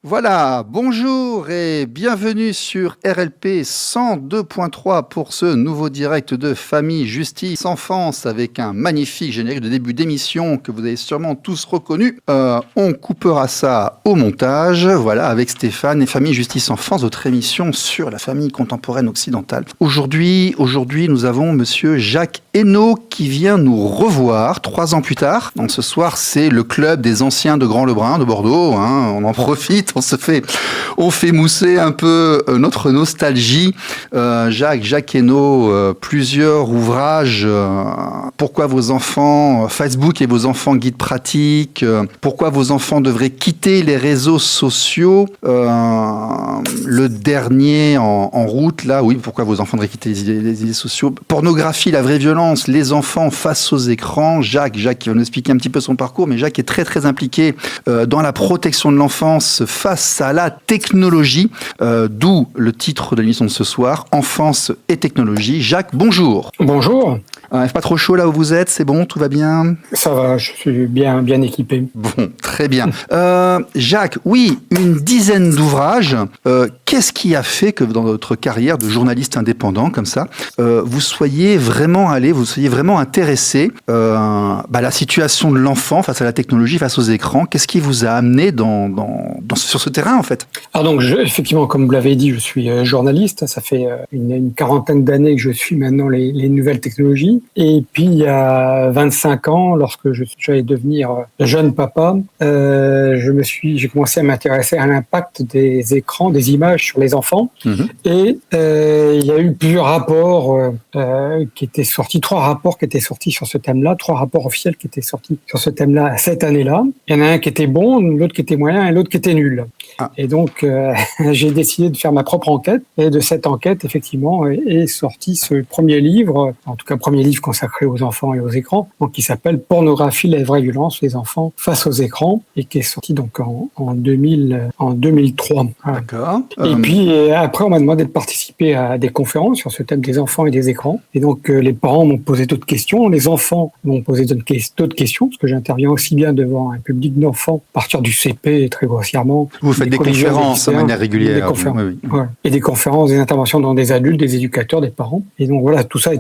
Voilà, bonjour et bienvenue sur RLP 102.3 pour ce nouveau direct de Famille, Justice, Enfance avec un magnifique générique de début d'émission que vous avez sûrement tous reconnu. On coupera ça au montage, voilà, avec Stéphane et Famille, Justice, Enfance, votre émission sur la famille contemporaine occidentale. Aujourd'hui, nous avons monsieur Jacques Hainaut qui vient nous revoir 3 ans plus tard. Donc ce soir, c'est le club des anciens de Grand-Lebrun de Bordeaux, hein, on en profite, on fait mousser un peu notre nostalgie. Jacques Hainaut, plusieurs ouvrages. Pourquoi vos enfants, Facebook et vos enfants guide pratique. Pourquoi vos enfants devraient quitter les réseaux sociaux. Le dernier en route, là, oui, pourquoi vos enfants devraient quitter les réseaux sociaux. Pornographie, la vraie violence, les enfants face aux écrans. Jacques qui va nous expliquer un petit peu son parcours, mais Jacques est très très impliqué dans la protection de l'enfance face à la technologie, d'où le titre de l'émission de ce soir, Enfance et technologie. Jacques, bonjour. Bonjour. C'est pas trop chaud là où vous êtes, c'est bon, tout va bien? Ça va, je suis bien équipé. Bon, très bien. Jacques, oui, une dizaine d'ouvrages. Qu'est-ce qui a fait que dans votre carrière de journaliste indépendant comme ça, vous soyez vraiment intéressé à la situation de l'enfant face à la technologie, face aux écrans? Qu'est-ce qui vous a amené sur ce terrain en fait? Alors donc, effectivement, comme vous l'avez dit, je suis journaliste. Ça fait une quarantaine d'années que je suis maintenant les nouvelles technologies. Et puis, il y a 25 ans, lorsque j'allais devenir jeune papa, j'ai commencé à m'intéresser à l'impact des écrans, des images sur les enfants. Mmh. Et il y a eu plusieurs rapports qui étaient sortis, 3 rapports qui étaient sortis sur ce thème-là, 3 rapports officiels qui étaient sortis sur ce thème-là cette année-là. Il y en a un qui était bon, l'autre qui était moyen et l'autre qui était nul. Ah. Et donc, j'ai décidé de faire ma propre enquête. Et de cette enquête, effectivement, est sorti ce premier livre, en tout cas premier livre consacré aux enfants et aux écrans, donc qui s'appelle Pornographie, la vraie violence, les enfants face aux écrans, et qui est sorti donc en 2003. Voilà. D'accord. Et puis après, on m'a demandé de participer à des conférences sur ce thème des enfants et des écrans. Et donc, les parents m'ont posé d'autres questions, les enfants m'ont posé d'autres questions, parce que j'interviens aussi bien devant un public d'enfants, à partir du CP, très grossièrement. Vous faites des conférences de manière régulière. Des conférences, ouais. Et des conférences, des interventions dans des adultes, des éducateurs, des parents. Et donc voilà, tout ça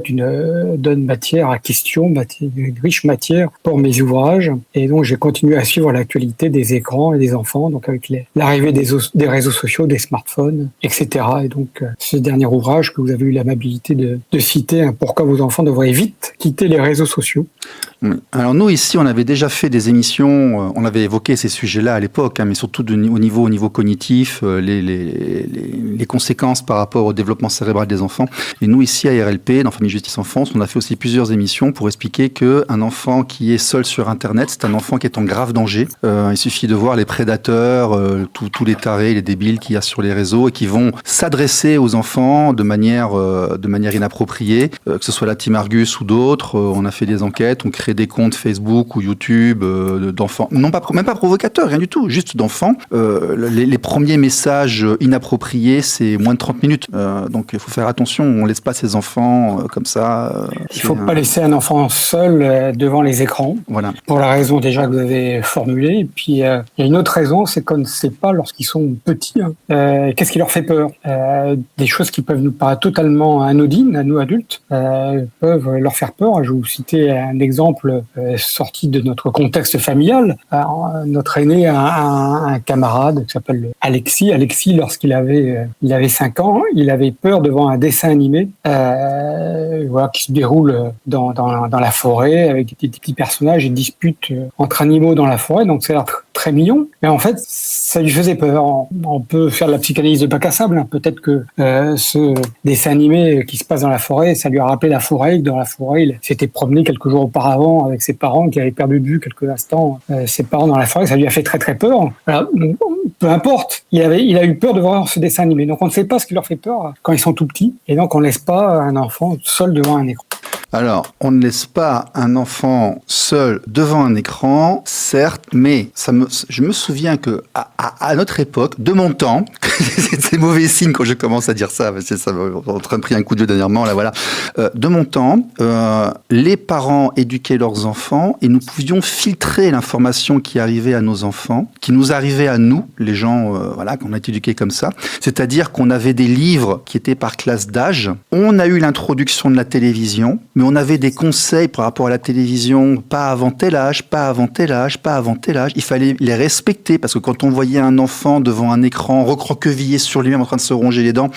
donne matière à questions, une riche matière pour mes ouvrages. Et donc j'ai continué à suivre l'actualité des écrans et des enfants, donc avec l'arrivée des réseaux sociaux, des smartphones, etc. Et donc ce dernier ouvrage que vous avez eu l'amabilité de citer, pourquoi vos enfants devraient vite quitter les réseaux sociaux. Alors nous ici, on avait déjà fait des émissions, on avait évoqué ces sujets-là à l'époque, mais surtout au niveau cognitif, les conséquences par rapport au développement cérébral des enfants. Et nous ici à RLP, dans Famille Justice Enfance, on a fait aussi plusieurs émissions pour expliquer qu'un enfant qui est seul sur Internet, c'est un enfant qui est en grave danger. Il suffit de voir les prédateurs, tous les tarés, les débiles qu'il y a sur les réseaux et qui vont s'adresser aux enfants de manière inappropriée, que ce soit la Team Argus ou d'autres. On a fait des enquêtes, on crée des comptes Facebook ou YouTube d'enfants, même pas provocateurs, rien du tout, juste d'enfants. Les premiers messages inappropriés, c'est moins de 30 minutes. Donc il faut faire attention, on laisse pas ses enfants comme ça. Il faut pas laisser un enfant seul devant les écrans. Voilà. Pour la raison déjà que vous avez formulée. Et puis il y a une autre raison, c'est qu'on ne sait pas lorsqu'ils sont petits, qu'est-ce qui leur fait peur. Des choses qui peuvent nous paraître totalement anodines à nous adultes peuvent leur faire peur. Je vais vous citer un exemple sorti de notre contexte familial. Notre aîné a un camarade qui s'appelle Alexis. Alexis, lorsqu'il avait 5 ans, il avait peur devant un dessin animé qui se déroule dans la forêt avec des petits personnages et disputes entre animaux dans la forêt. Donc ça a l'air très mignon, mais en fait ça lui faisait peur. On peut faire de la psychanalyse de bac à sable. Peut-être que ce dessin animé qui se passe dans la forêt, ça lui a rappelé la forêt. Dans la forêt, il s'était promené quelques jours auparavant avec ses parents qui avaient perdu de vue quelques instants ses parents dans la forêt. Ça lui a fait très très peur. Alors, peu importe, il a eu peur de voir ce dessin animé. Donc on ne sait pas ce qui leur fait peur quand ils sont tout petits, et donc on ne laisse pas un enfant seul devant un écran. Alors, on ne laisse pas un enfant seul devant un écran, certes, mais je me souviens que à notre époque, de mon temps, c'est mauvais signe quand je commence à dire ça, parce que ça m'a en train de pris un coup de vieux dernièrement, là voilà. De mon temps, les parents éduquaient leurs enfants et nous pouvions filtrer l'information qui arrivait à nos enfants, qui nous arrivait à nous, les gens, voilà, qu'on a été éduqués comme ça. C'est-à-dire qu'on avait des livres qui étaient par classe d'âge. On a eu l'introduction de la télévision, mais on avait des conseils par rapport à la télévision, pas avant tel âge, pas avant tel âge, pas avant tel âge. Il fallait les respecter parce que quand on voyait un enfant devant un écran recroquevillé sur lui-même en train de se ronger les dents,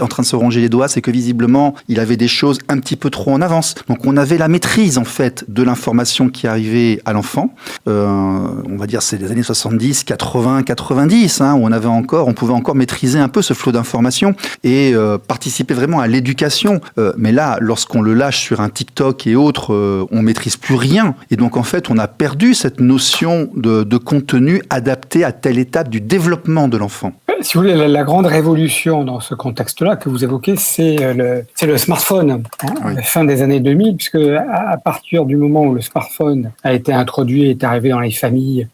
en train de se ronger les doigts, c'est que visiblement il avait des choses un petit peu trop en avance. Donc on avait la maîtrise en fait de l'information qui arrivait à l'enfant. On va dire c'est les années 70, 80, 90, où on pouvait encore maîtriser un peu ce flot d'informations et participer vraiment à l'éducation. Mais là, lorsqu'on le lâche sur un TikTok et autres, on maîtrise plus rien. Et donc en fait, on a perdu cette notion de contenu adapté à telle étape du développement de l'enfant. Si vous voulez, la grande révolution dans ce contexte-là que vous évoquez, c'est le smartphone, Oui. Fin des années 2000, puisque à partir du moment où le smartphone a été introduit et est arrivé dans les familles,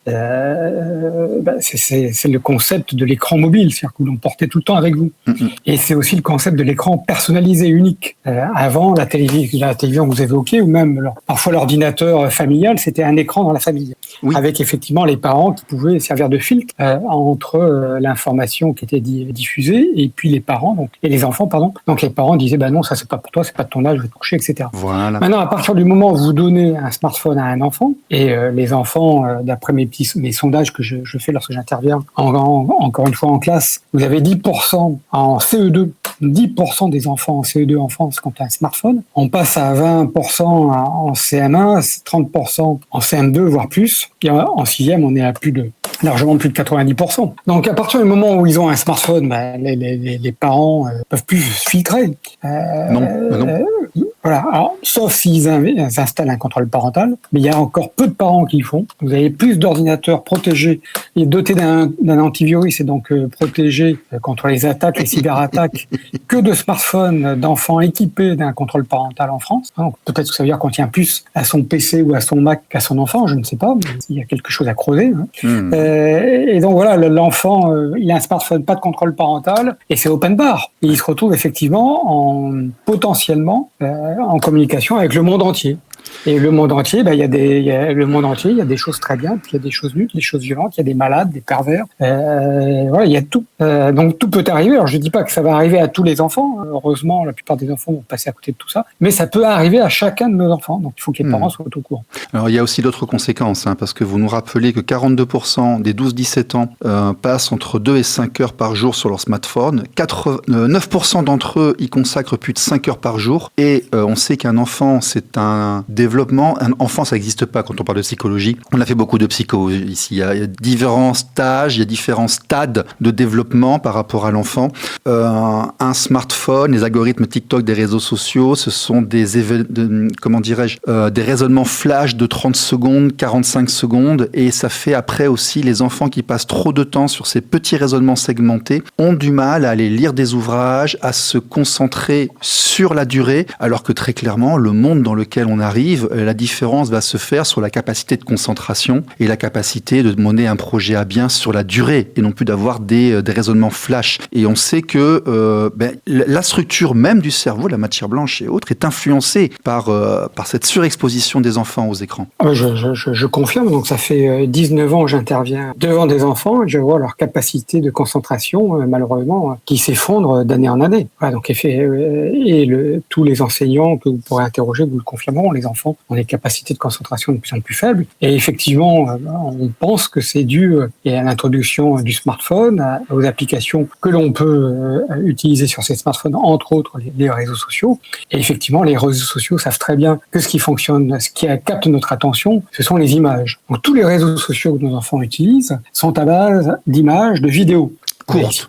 c'est le concept de l'écran mobile, c'est-à-dire que vous l'emportez tout le temps avec vous. Mm-hmm. Et c'est aussi le concept de l'écran personnalisé, unique. Avant, la télévision que vous évoquez, ou même parfois l'ordinateur familial, c'était un écran dans la famille, oui, avec effectivement les parents qui pouvaient servir de filtre entre l'information qui était diffusée et puis les parents, et les enfants, pardon. Donc les parents disaient non, ça c'est pas pour toi, c'est pas de ton âge, je vais te coucher, etc. Voilà. Maintenant, à partir du moment où vous donnez un smartphone à un enfant, et les enfants, d'après mes sondages que je fais lorsque j'interviens encore une fois en classe, vous avez 10% en CE2, 10% des enfants en CE2 en France qui ont un smartphone. On passe à 20% en CM1, 30% en CM2, voire plus. Et en 6e, on est à largement plus de 90%. Donc à partir du moment où ils ont un smartphone, les parents peuvent plus filtrer. Non. Voilà. Alors, sauf s'ils installent un contrôle parental, mais il y a encore peu de parents qui le font. Vous avez plus d'ordinateurs protégés et dotés d'un antivirus et donc protégés contre les attaques, les cyberattaques, que de smartphones d'enfants équipés d'un contrôle parental en France. Donc peut-être que ça veut dire qu'on tient plus à son PC ou à son Mac qu'à son enfant, je ne sais pas, mais il y a quelque chose à creuser. Et donc voilà, l'enfant, il a un smartphone, pas de contrôle parental, et c'est open bar. Et il se retrouve effectivement potentiellement en communication avec le monde entier. Et le monde entier, il y a des choses très bien, puis il y a des choses nulles, des choses violentes, il y a des malades, des pervers. Voilà, il y a tout. Donc tout peut arriver. Alors je dis pas que ça va arriver à tous les enfants. Heureusement, la plupart des enfants vont passer à côté de tout ça. Mais ça peut arriver à chacun de nos enfants. Donc il faut que les parents soient au courant. Alors il y a aussi d'autres conséquences, parce que vous nous rappelez que 42% des 12-17 ans passent entre 2 et 5 heures par jour sur leur smartphone. 9% d'entre eux y consacrent plus de 5 heures par jour. Et on sait qu'un enfant, c'est un développement. Un enfant, ça n'existe pas quand on parle de psychologie. On a fait beaucoup de psycho ici. Il y a différents stages, il y a différents stades de développement par rapport à l'enfant. Un smartphone, les algorithmes TikTok des réseaux sociaux, ce sont des raisonnements flash de 30 secondes, 45 secondes, et ça fait après aussi les enfants qui passent trop de temps sur ces petits raisonnements segmentés ont du mal à aller lire des ouvrages, à se concentrer sur la durée, alors que très clairement, le monde dans lequel on arrive, la différence va se faire sur la capacité de concentration et la capacité de mener un projet à bien sur la durée et non plus d'avoir des raisonnements flash. Et on sait que la structure même du cerveau, la matière blanche et autres, est influencée par cette surexposition des enfants aux écrans. Je confirme. Donc ça fait 19 ans que j'interviens devant des enfants et je vois leur capacité de concentration, malheureusement, qui s'effondre d'année en année. Voilà, donc tous les enseignants que vous pourrez interroger vous le confirmeront. Les enfants ont des capacités de concentration de plus en plus faibles. Et effectivement, on pense que c'est dû à l'introduction du smartphone, aux applications que l'on peut utiliser sur ces smartphones, entre autres les réseaux sociaux. Et effectivement, les réseaux sociaux savent très bien que ce qui fonctionne, ce qui capte notre attention, ce sont les images. Donc tous les réseaux sociaux que nos enfants utilisent sont à base d'images, de vidéos. Courte.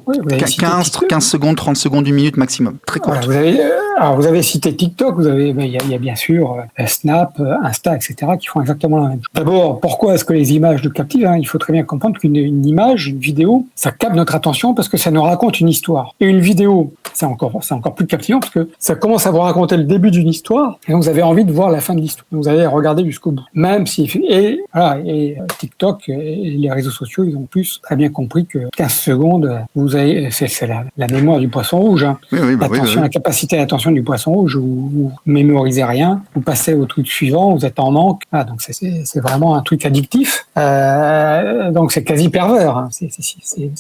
Oui, 15 secondes, 30 secondes, 1 minute maximum. Très courte. Voilà, vous avez cité TikTok, il y a bien sûr Snap, Insta, etc. qui font exactement la même chose. D'abord, pourquoi est-ce que les images nous captivent, Il faut très bien comprendre qu'une image, une vidéo, ça capte notre attention parce que ça nous raconte une histoire. Et une vidéo, c'est encore plus captivant parce que ça commence à vous raconter le début d'une histoire et donc vous avez envie de voir la fin de l'histoire. Vous allez regarder jusqu'au bout. Même si TikTok et les réseaux sociaux, ils ont plus très bien compris que 15 secondes, c'est la mémoire du poisson rouge. La capacité d'attention du poisson rouge, vous mémorisez rien, vous passez au truc suivant, vous êtes en manque. Donc c'est vraiment un truc addictif. Donc c'est quasi pervers, ces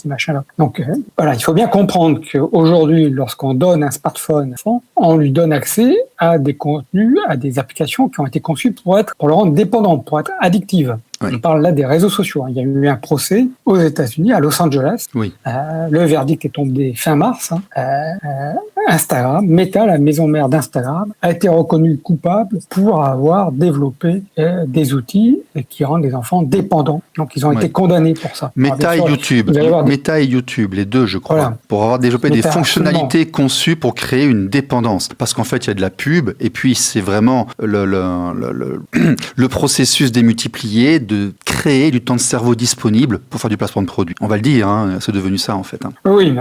machins-là. Donc il faut bien comprendre qu'aujourd'hui, lorsqu'on donne un smartphone à l'enfant, on lui donne accès à des contenus, à des applications qui ont été conçues pour le rendre dépendant, pour être addictives. Oui. On parle là des réseaux sociaux. Il y a eu un procès aux États-Unis, à Los Angeles. Oui. Le verdict est tombé fin mars. Instagram, Meta, la maison mère d'Instagram, a été reconnue coupable pour avoir développé des outils qui rendent les enfants dépendants. Donc, ils ont été condamnés pour ça. Meta et YouTube, les deux, je crois, pour avoir développé des fonctionnalités conçues pour créer une dépendance. Parce qu'en fait, il y a de la pub, et puis c'est vraiment le processus démultiplié de créer du temps de cerveau disponible pour faire du placement de produits. On va le dire, c'est devenu ça, en fait. Oui,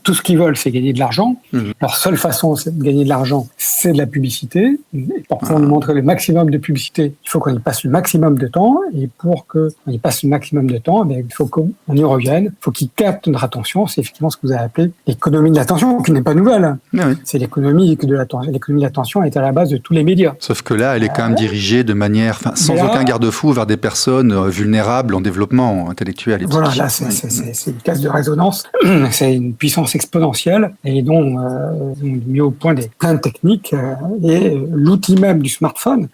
tout ce qu'ils veulent, c'est gagner de l'argent. Leur seule façon de gagner de l'argent, c'est de la publicité. Et pour pouvoir nous montrer le maximum de publicité, il faut qu'on y passe le maximum de temps. Et pour qu'on y passe le maximum de temps, il faut qu'on y revienne. Il faut qu'ils captent notre attention. C'est effectivement ce que vous avez appelé l'économie de l'attention, qui n'est pas nouvelle. Oui. C'est l'économie de l'attention. L'économie de l'attention est à la base de tous les médias. Sauf que là, elle est quand même dirigée de manière, sans aucun garde-fou, vers des personnes vulnérables en développement intellectuel. Voilà, là, c'est une caisse de résonance. C'est une puissance exponentielle et dont on a mis au point plein de techniques et l'outil même du smartphone,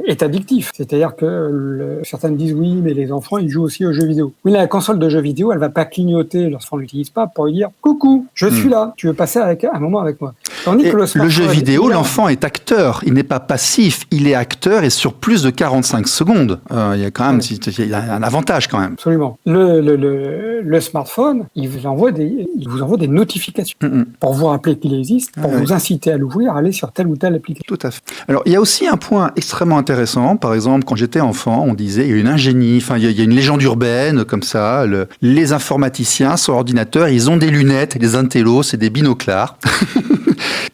est addictif. C'est-à-dire que certains disent oui, mais les enfants ils jouent aussi aux jeux vidéo. Oui, la console de jeux vidéo, elle va pas clignoter lorsqu'on l'utilise pas pour lui dire coucou, je suis là, tu veux passer un moment avec moi. Tandis que le jeu vidéo, l'enfant est acteur, il n'est pas passif, il est acteur et sur plus de 45 secondes. Il y a quand même il y a un avantage quand même. Absolument. Le smartphone, il vous envoie des notifications pour vous rappeler qu'il existe, pour vous inciter à l'ouvrir, à aller sur telle ou telle application. Tout à fait. Alors, il y a aussi un point extrêmement intéressant. Par exemple, quand j'étais enfant, on disait, il y a une ingénie, il y a une légende urbaine comme ça. Les informaticiens sur ordinateur, ils ont des lunettes, et des intellos, c'est des binoclars.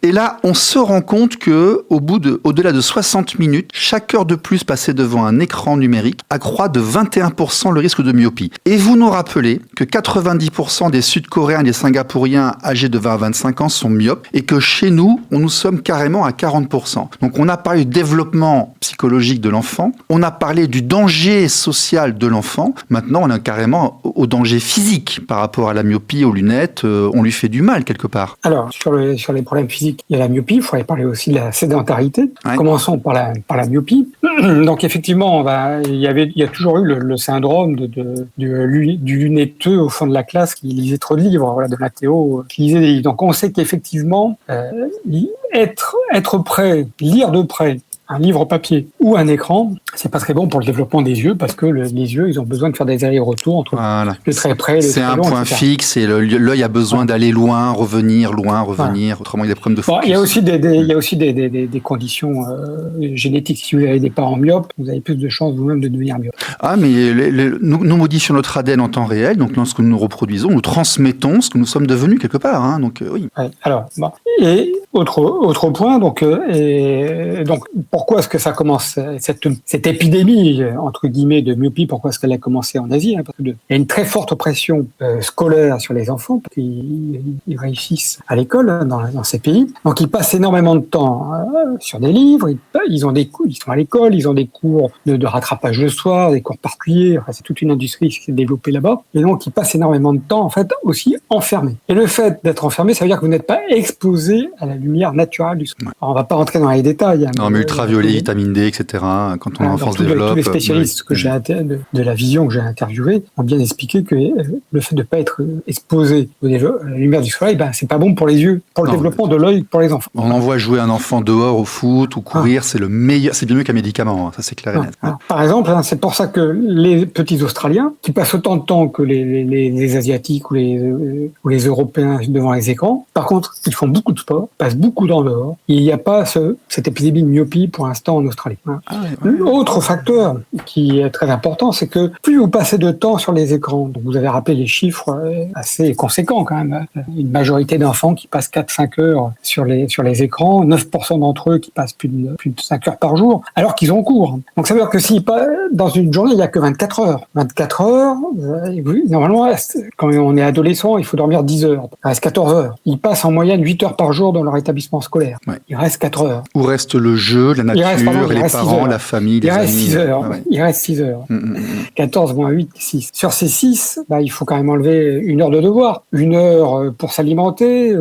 Et là, on se rend compte que au-delà de 60 minutes, chaque heure de plus passée devant un écran numérique accroît de 21% le risque de myopie. Et vous nous rappelez que 90% des Sud-Coréens et des Singapouriens âgés de 20 à 25 ans sont myopes et que chez nous sommes carrément à 40%. Donc on a parlé du développement psychologique de l'enfant, on a parlé du danger social de l'enfant, maintenant on est carrément au danger physique par rapport à la myopie, aux lunettes, on lui fait du mal quelque part. Alors, sur les problèmes physiques, il y a la myopie, il faudrait parler aussi de la sédentarité. Ouais. Commençons par la myopie. Donc effectivement, il y a toujours eu le syndrome du lunetteux au fond de la classe qui lisait trop de livres, de Mathéo qui lisait des livres. Donc on sait qu'effectivement, être prêt, lire de près un livre papier ou un écran, c'est pas très bon pour le développement des yeux parce que les yeux, ils ont besoin de faire des allers-retours entre le très près, le c'est très un long, point etc. fixe et l'œil a besoin d'aller loin, revenir. Autrement, il y a des problèmes de focus. Il y a aussi des conditions génétiques. Si vous avez des parents myopes, vous avez plus de chances vous-même de devenir myope. Ah, mais nous modifions notre ADN en temps réel, donc lorsque nous nous reproduisons, nous transmettons ce que nous sommes devenus quelque part. Donc oui. Ouais, alors, et autre point, donc pourquoi est-ce que ça commence cette épidémie entre guillemets de myopie? Pourquoi est-ce qu'elle a commencé en Asie? Parce qu'il y a une très forte pression scolaire sur les enfants parce qu'ils réussissent à l'école dans ces pays. Donc ils passent énormément de temps sur des livres. Ils ont des cours, ils sont à l'école, ils ont des cours de rattrapage le soir, des cours particuliers. Enfin, c'est toute une industrie qui s'est développée là-bas. Et donc ils passent énormément de temps en fait aussi enfermés. Et le fait d'être enfermé, ça veut dire que vous n'êtes pas exposé exposés à la lumière naturelle du soleil. Alors, on ne va pas rentrer dans les détails. Non, mais ultraviolet, vitamine D, etc. Quand ton enfant se développe... Tous les spécialistes de la vision que j'ai interviewés ont bien expliqué que le fait de ne pas être exposé à la lumière du soleil, c'est pas bon pour les yeux, pour le développement de l'œil pour les enfants. On envoie jouer un enfant dehors au foot ou courir, c'est le meilleur, c'est bien mieux qu'un médicament, ça c'est clair et net. Alors, par exemple, c'est pour ça que les petits Australiens, qui passent autant de temps que les Asiatiques ou les Européens devant les écrans, par contre, ils font beaucoup de sport, passent beaucoup de temps dehors. Il n'y a pas cette épidémie de myopie pour l'instant en Australie. Autre facteur qui est très important, c'est que plus vous passez de temps sur les écrans, donc vous avez rappelé les chiffres assez conséquents quand même, une majorité d'enfants qui passent 4-5 heures sur les écrans, 9% d'entre eux qui passent plus de 5 heures par jour, alors qu'ils ont cours. Donc ça veut dire que si dans une journée, il n'y a que 24 heures. 24 heures, normalement, quand on est adolescent, il faut dormir 10 heures. Il reste 14 heures. Ils passent en moyenne 8 heures par jour dans leur établissement scolaire. Ouais. Il reste 4 heures. Où reste le jeu, la nature, les parents, la famille, les amis. Il reste 6 heures. Ouais. Il reste 6 heures. 14 moins 8, 6. Sur ces 6, il faut quand même enlever 1 heure de devoir. 1 heure pour s'alimenter.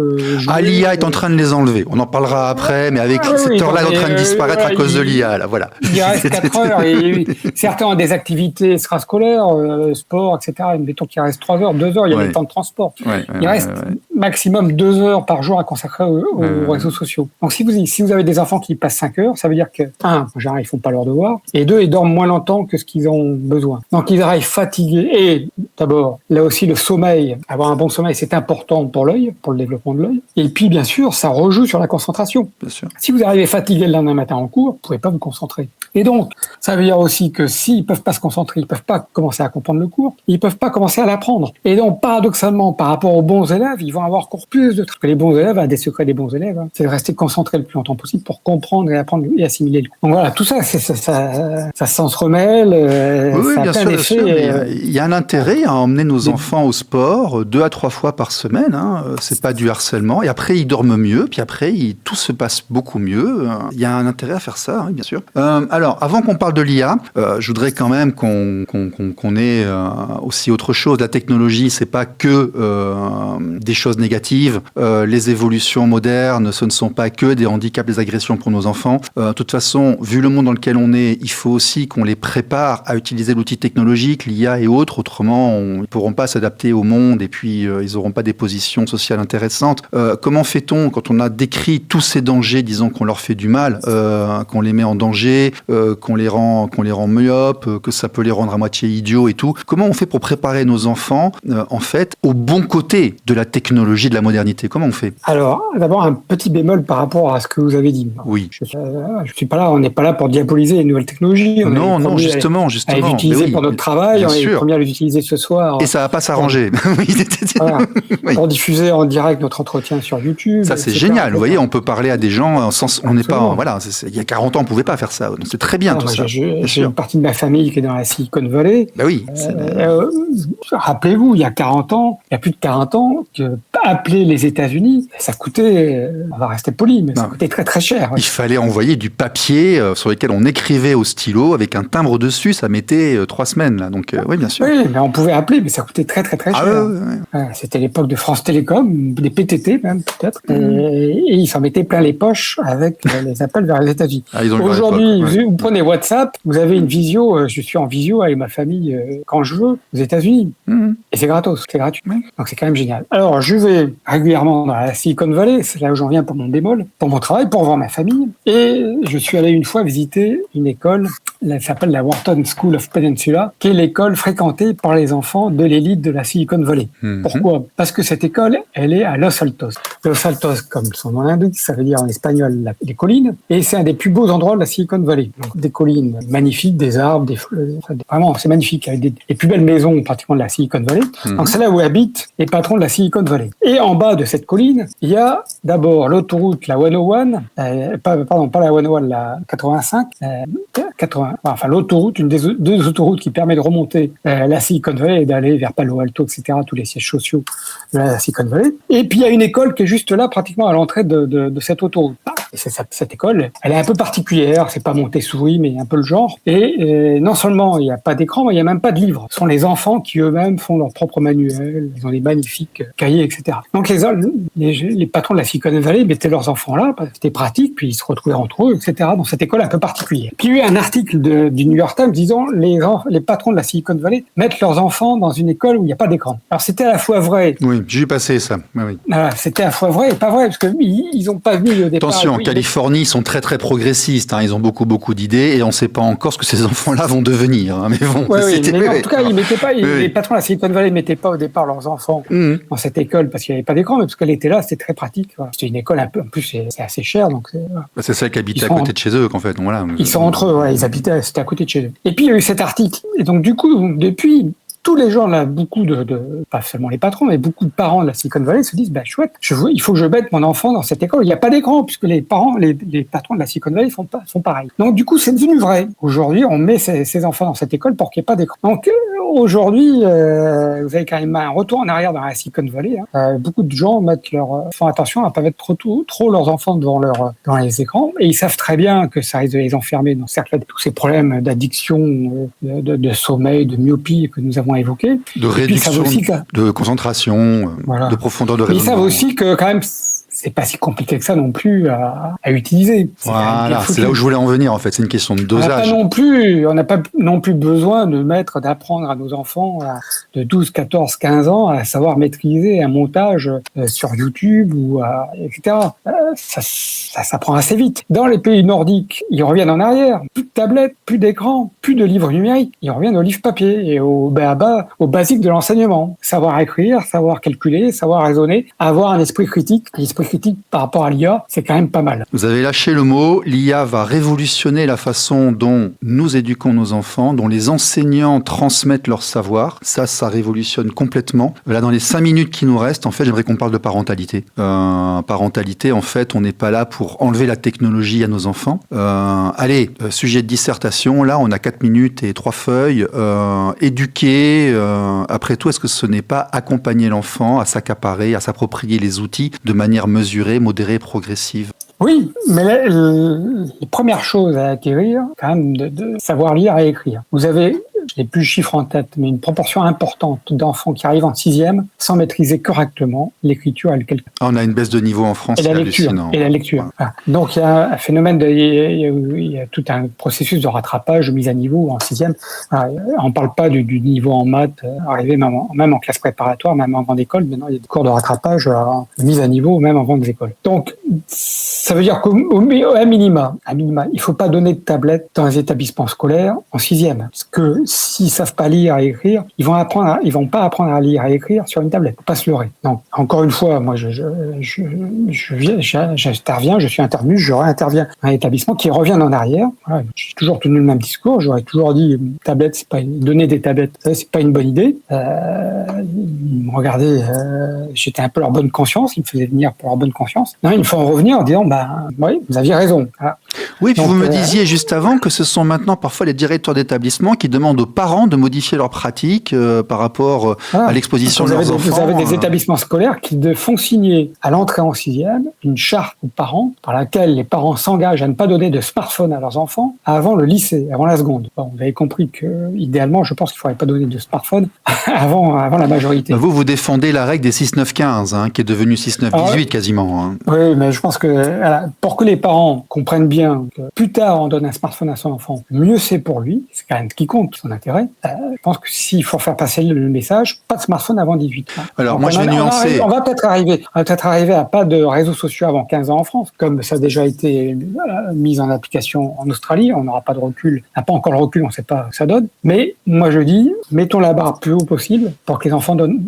L'IA est en train de les enlever. On en parlera après, mais avec cette heure-là est en train de disparaître à cause de l'IA. Là, voilà. Il reste 4 heures. Et certains ont des activités extrascolaires, sport, etc. Mettons qu'il reste 3 heures, 2 heures, il y a des temps de transport. Il reste maximum 2 heures par jour à consacrer aux réseaux sociaux. Donc si vous avez des enfants qui passent 5 heures, ça veut dire que, en général, ils font pas leurs devoirs, et 2, ils dorment moins longtemps que ce qu'ils ont besoin. Donc ils arrivent fatigués. Et d'abord, là aussi, le sommeil, avoir un bon sommeil, c'est important pour l'œil, pour le développement de l'œil. Et puis, bien sûr, ça rejoue sur la concentration. Bien sûr. Si vous arrivez fatigué le lendemain matin en cours, vous pouvez pas vous concentrer. Et donc, ça veut dire aussi que s'ils peuvent pas se concentrer, ils peuvent pas commencer à comprendre le cours, ils peuvent pas commencer à l'apprendre. Et donc, paradoxalement, par rapport aux bons élèves, ils vont avoir encore plus de trucs. Les bons élèves, un des secrets des bons élèves, c'est de rester concentré le plus longtemps possible pour comprendre et apprendre et assimiler le cours. Donc voilà, tout ça, ça s'entremêle. Oui, bien sûr, bien sûr. Il y a un intérêt à emmener nos enfants au sport 2 à 3 fois par semaine. C'est pas du harcèlement. Et après, ils dorment mieux. Puis après, tout se passe beaucoup mieux. Il y a un intérêt à faire ça, oui, bien sûr. Alors, avant qu'on parle de l'IA, je voudrais quand même qu'on ait aussi autre chose. La technologie, c'est pas que des choses négatives. Les évolutions modernes, ce ne sont pas que des handicaps, des agressions pour nos enfants. De toute façon, vu le monde dans lequel on est, il faut aussi qu'on les prépare à utiliser l'outil technologique, l'IA et autres. Autrement, ils ne pourront pas s'adapter au monde et puis ils n'auront pas des positions sociales intéressantes. Comment fait-on quand on a décrit tous ces dangers, disons qu'on leur fait du mal, qu'on les met en danger, qu'on les rend myopes, que ça peut les rendre à moitié idiots et tout. Comment on fait pour préparer nos enfants, en fait, au bon côté de la technologie, de la modernité? Comment on fait? Alors, d'abord, un petit bémol par rapport à ce que vous avez dit. Oui. Je suis pas là, on n'est pas là pour diaboliser les nouvelles technologies. Non, justement. À les utiliser pour notre travail, on est les premiers à les utiliser ce soir. Et ça va pas s'arranger. Voilà. Oui. Pour diffuser en direct notre entretien sur YouTube. Ça, c'est génial. Vous voyez, on peut parler à des gens on n'est pas, il y a 40 ans, on pouvait pas faire ça. Donc, c'est très bien tout ça. J'ai une partie de ma famille qui est dans la Silicon Valley. Bah oui. Rappelez-vous, il y a 40 ans, il y a plus de 40 ans, que appeler les États-Unis, ça coûtait, on va rester poli, mais ça coûtait très très cher. Il fallait envoyer du papier sur lequel on écrivait au stylo avec un timbre dessus, ça mettait 3 semaines là. Donc oui, bien sûr. Oui, mais on pouvait appeler, mais ça coûtait très très très cher. C'était l'époque de France Télécom, des PTT même peut-être, et ils s'en mettaient plein les poches avec les appels vers les États-Unis. Aujourd'hui, vous prenez WhatsApp, vous avez une visio, je suis en visio avec ma famille quand je veux aux États-Unis, et c'est gratos, c'est gratuit. Donc c'est quand même génial. Alors je vais régulièrement dans la Silicon Valley, c'est là où j'en viens pour mon bémol, pour mon travail, pour voir ma famille, et je suis allé une fois visiter une école, elle s'appelle la Wharton School of Peninsula, qui est l'école fréquentée par les enfants de l'élite de la Silicon Valley. Pourquoi? Parce que cette école, elle est à Los Altos. Los Altos, comme son nom l'indique, ça veut dire en espagnol les collines, et c'est un des plus beaux endroits de la Silicon Valley. Donc, des collines magnifiques, des arbres, des fleurs, vraiment c'est magnifique, avec les plus belles maisons pratiquement de la Silicon Valley. Donc c'est là où habitent les patrons de la Silicon Valley. Et en bas de cette colline, il y a d'abord l'autoroute, la 101, pas la 101, la 85, enfin l'autoroute, une des deux autoroutes qui permet de remonter la Silicon Valley et d'aller vers Palo Alto, etc., tous les sièges sociaux de la Silicon Valley. Et puis il y a une école qui est juste là, pratiquement à l'entrée de cette autoroute. Et cette école, elle est un peu particulière, c'est pas Montessori, mais un peu le genre. Et non seulement il n'y a pas d'écran, mais il n'y a même pas de livre. Ce sont les enfants qui eux-mêmes font leur propre manuel, ils ont des magnifiques cahiers, etc. Donc les patrons de la Silicon Valley mettaient leurs enfants là, parce que c'était pratique, puis ils se retrouvaient entre eux, etc. Dans cette école un peu particulière. Puis il y a eu un article du New York Times disant les patrons de la Silicon Valley mettent leurs enfants dans une école où il n'y a pas d'écran. Alors c'était à la fois vrai. Oui, j'ai passé ça. Oui. Voilà, c'était à la fois vrai et pas vrai, parce qu'ils n'ont pas vu au départ. Attention, en Californie, ils sont très très progressistes. Ils ont beaucoup d'idées et on ne sait pas encore ce que ces enfants-là vont devenir. Mais bon, en tout cas, ils mettaient pas. Les patrons de la Silicon Valley mettaient pas au départ leurs enfants dans cette école parce qu'il n'y avait pas d'écran, mais parce qu'elle était là, c'était très pratique. Voilà. C'était une école un peu, en plus c'est assez cher, donc. C'est celle qui habitait à côté de chez eux, qu'en fait. Donc, voilà. Ils sont entre eux, voilà, ils habitaient, c'était à côté de chez eux. Et puis il y a eu cet article, et donc du coup, depuis. Tous les gens là, beaucoup pas seulement les patrons, mais beaucoup de parents de la Silicon Valley se disent, chouette, il faut que je mette mon enfant dans cette école. Il n'y a pas d'écran, puisque les patrons de la Silicon Valley font pareil. Donc, du coup, c'est devenu vrai. Aujourd'hui, on met ses enfants dans cette école pour qu'il n'y ait pas d'écran. Donc, aujourd'hui, vous avez quand même un retour en arrière dans la Silicon Valley. Beaucoup de gens font attention à pas mettre trop leurs enfants dans les écrans, et ils savent très bien que ça risque de les enfermer dans tous ces problèmes d'addiction, de sommeil, de myopie que nous avons évoqué. De réduction, de concentration, voilà. De profondeur de raisonnement. Mais ils savent aussi que quand même, c'est pas si compliqué que ça non plus à utiliser. Voilà, c'est là où je voulais en venir en fait, c'est une question de dosage. On n'a pas non plus besoin d'apprendre à nos enfants de 12, 14, 15 ans à savoir maîtriser un montage sur YouTube etc. Ça s'apprend assez vite. Dans les pays nordiques, ils reviennent en arrière. Plus de tablettes, plus d'écran, plus de livres numériques. Ils reviennent au livre papier et au basique de l'enseignement. Savoir écrire, savoir calculer, savoir raisonner, avoir un esprit critique. L'esprit critique par rapport à l'IA, c'est quand même pas mal. Vous avez lâché le mot, l'IA va révolutionner la façon dont nous éduquons nos enfants, dont les enseignants transmettent leur savoir. Ça révolutionne complètement. Là, dans les 5 minutes qui nous restent, en fait, j'aimerais qu'on parle de parentalité. Parentalité, en fait, on n'est pas là pour enlever la technologie à nos enfants. Sujet de dissertation, là, on a 4 minutes et 3 feuilles. Éduquer, après tout, est-ce que ce n'est pas accompagner l'enfant à s'accaparer, à s'approprier les outils de manière mesurée, modérée, progressive? Oui, mais les premières choses à acquérir, quand même, de savoir lire et écrire. Vous avez, je n'ai plus le chiffre en tête, mais une proportion importante d'enfants qui arrivent en 6e sans maîtriser correctement l'écriture et le calcul. On a une baisse de niveau en France, c'est hallucinant. Et la lecture. Ouais. Voilà. Donc, il y a un phénomène, il y a tout un processus de rattrapage, de mise à niveau en 6e. Voilà. On ne parle pas du niveau en maths, arrivé même en classe préparatoire, même en grande école. Maintenant, il y a des cours de rattrapage, de mise à niveau, même en grande école. Donc, ça veut dire qu'à minima, il ne faut pas donner de tablette dans les établissements scolaires en 6e. Parce que s'ils ne savent pas lire et écrire, ils vont pas apprendre à lire et écrire sur une tablette. Il ne faut pas se leurrer. Donc, encore une fois, moi, j'interviens, je suis intervenu, je réinterviens dans un établissement qui revient en arrière. Voilà, j'ai toujours tenu le même discours. J'aurais toujours dit, tablette, donner des tablettes, c'est pas une bonne idée. Ils me regardaient, j'étais un peu leur bonne conscience, ils me faisaient venir pour leur bonne conscience. Non, il me faut en revenir en disant, oui, vous aviez raison. Voilà. Oui, puis vous me disiez juste avant que ce sont maintenant parfois les directeurs d'établissement qui demandent aux parents de modifier leurs pratiques par rapport à l'exposition de leurs enfants. Vous avez des établissements scolaires qui font signer à l'entrée en 6e une charte aux parents par laquelle les parents s'engagent à ne pas donner de smartphone à leurs enfants avant le lycée, avant la seconde. Bon, vous avez compris que idéalement, je pense qu'il ne faudrait pas donner de smartphone avant la majorité. Vous défendez la règle des 6-9-15, qui est devenue 6-9-18 quasiment. Hein. Oui, mais je pense que pour que les parents comprennent bien que plus tard on donne un smartphone à son enfant, mieux c'est pour lui, c'est quand même ce qui compte, son intérêt. Je pense que s'il faut faire passer le message, pas de smartphone avant 18 ans. Alors donc moi je vais nuancer. On va peut-être arriver à pas de réseaux sociaux avant 15 ans en France, comme ça a déjà été mis en application en Australie. On n'aura pas de recul, on n'a pas encore le recul, on ne sait pas ce que ça donne. Mais moi je dis, mettons la barre plus haut possible pour que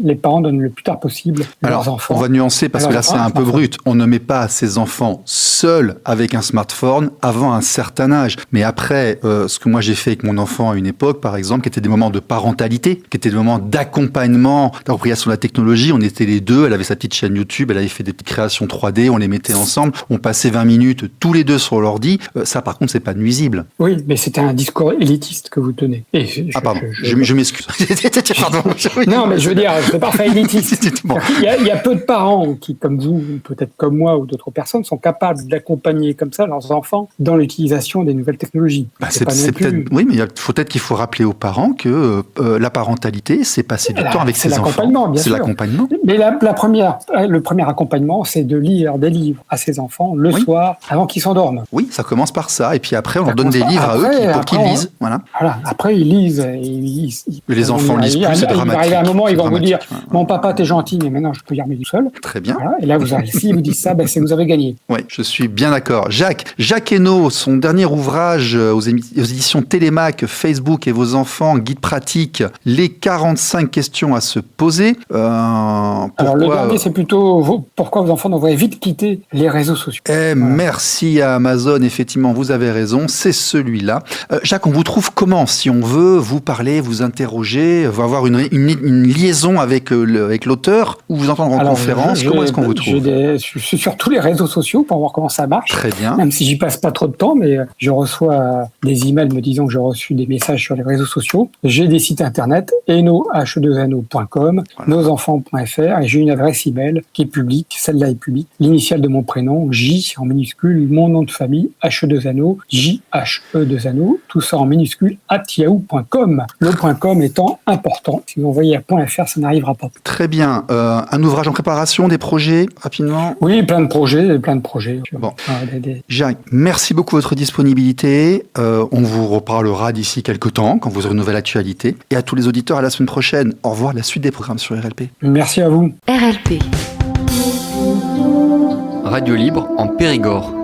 les parents donnent le plus tard possible leurs enfants. On va nuancer parce que là c'est un peu brut. On ne met pas ses enfants seuls avec un smartphone avant un certain âge. Mais après, ce que moi j'ai fait avec mon enfant à une époque, par exemple, qui étaient des moments de parentalité, qui étaient des moments d'accompagnement, d'appropriation de la technologie. On était les deux, elle avait sa petite chaîne YouTube, elle avait fait des petites créations 3D, on les mettait ensemble, on passait 20 minutes tous les deux sur l'ordi. Ça, par contre, c'est pas nuisible. Oui, mais c'était un discours élitiste que vous tenez. Pardon, je m'excuse. Pardon. Non, mais je veux dire, c'est parfait élitiste. Bon. Il y a peu de parents qui, comme vous, peut-être comme moi ou d'autres personnes, sont capables d'accompagner comme ça leurs enfants dans l'utilisation des nouvelles technologies. Oui, mais peut-être qu'il faut rappeler aux parents que la parentalité, c'est passer du temps avec ses enfants. C'est l'accompagnement. Mais le premier accompagnement, c'est de lire des livres à ses enfants le soir avant qu'ils s'endorment. Oui, ça commence par ça. Et puis après, on leur donne des livres à eux pour qu'ils lisent. Voilà. Après, ils lisent. Les enfants lisent plus, c'est dramatique. Il va arriver un moment, ils vont vous dire « Mon papa, t'es gentil, mais maintenant, je peux lire tout seul. » Très bien. Voilà. Et là, s'ils vous disent ça, c'est vous avez gagné. Oui, je suis bien d'accord. Jacques Hainaut, son dernier ouvrage aux éditions Télémac, Facebook et vos enfants, guide pratique, les 45 questions à se poser. Alors, le dernier, c'est plutôt pourquoi vos enfants devraient vite quitter les réseaux sociaux. Merci à Amazon, effectivement, vous avez raison, c'est celui-là. Jacques, on vous trouve comment si on veut vous parler, vous interroger, avoir une liaison avec l'auteur ou vous entendre en conférence? Comment est-ce qu'on vous trouve? Je suis sur tous les réseaux sociaux pour voir comment ça marche. Très bien. Même si j'y passe pas trop de temps, mais je reçois des emails me disant que j'ai reçu des messages sur les réseaux sociaux. J'ai des sites internet, eno.h2ano.com, nosenfants.fr et j'ai une adresse email qui est publique. Celle-là est publique. L'initiale de mon prénom, J en minuscule, mon nom de famille, H2ano, J-H-E2ano, tout ça en minuscule, @yahoo.com. Le .com étant important. Si vous envoyez à .fr, ça n'arrivera pas. Très bien. Un ouvrage en préparation, des projets, rapidement? Oui, plein de projets. Bon. Jacques, merci beaucoup de votre disponibilité. On vous reparlera d'ici quelques temps, quand vous aurez une nouvelle actualité. Et à tous les auditeurs, à la semaine prochaine. Au revoir, la suite des programmes sur RLP. Merci à vous. RLP. Radio libre en Périgord.